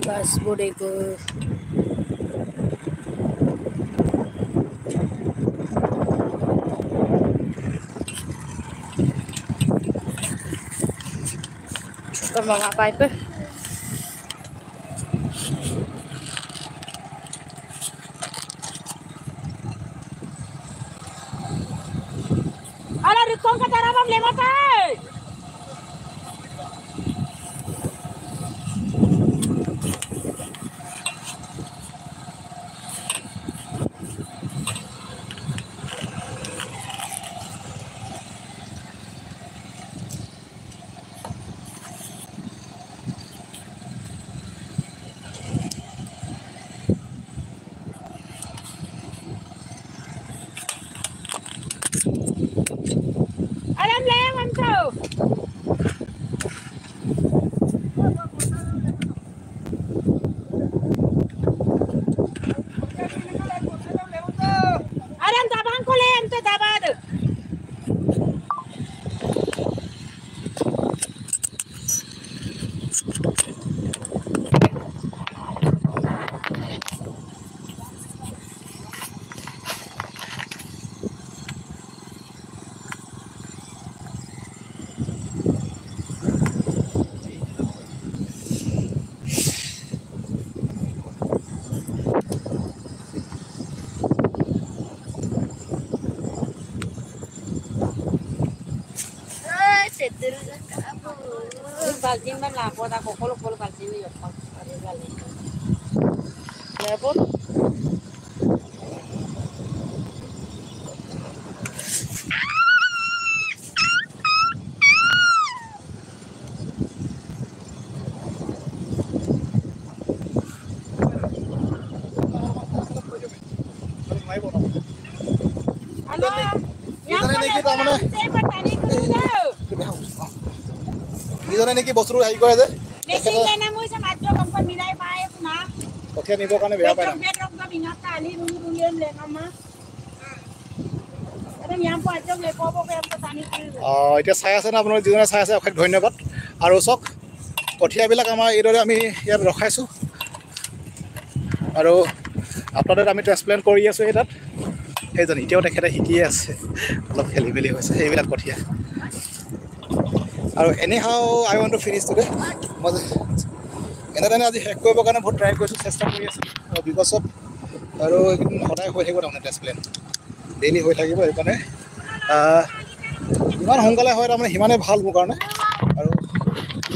बस बुढ़े को mga pipe. Ala rikong ka tara bang lema tay. Balcing man lah, kota kolok balcing ni yok. Ada balcing. Lepot. Halo. Yang mana? Saya bertani dulu. ইজনে নেকি বস্তুটো হেৰি কৰে যে মেচিন লেনা মই সমাজৰ কম্পন মিলাই পাই না কঠিয়া নিবৰ কাৰণে বেয়া পায় না বেটক দ বিনাতা আলি ৰুলিয়েন লেনা মা আৰে ইয়াম পাজক লে কব কে আমটো পানী কৰি এতিয়া চাই আছে না আপোনালোক যিজনে চাই আছে অশেষ ধন্যবাদ আৰু চক কঠিয়াবিলাক আমাৰ এইদৰে আমি ইয়াত ৰখাইছোঁ আৰু আপোনালোক আমি ট্ৰান্সপ্লেন্ট কৰি আছো এই তাত সেইজন এতিয়াও তেখেতে শিকিয়ে আছে অলপ খেলি মেলি হৈছে এইবিলাক কঠিয়া আৰু anyhow I want to finish today মই এনেধৰণে আজি শেষ কৰিবৰ কাৰণে বহুত ট্ৰাই কৰিছোঁ চেষ্টা কৰি আছোঁ বিকজ অফ আৰু এইকেইদিন সদায় হৈ থাকিব তাৰমানে ট্ৰান্সপ্লেন্ট ডেইলি হৈ থাকিব সেইকাৰণে যিমান সোনকালে হয় তাৰমানে সিমানেই ভাল মোৰ কাৰণে আৰু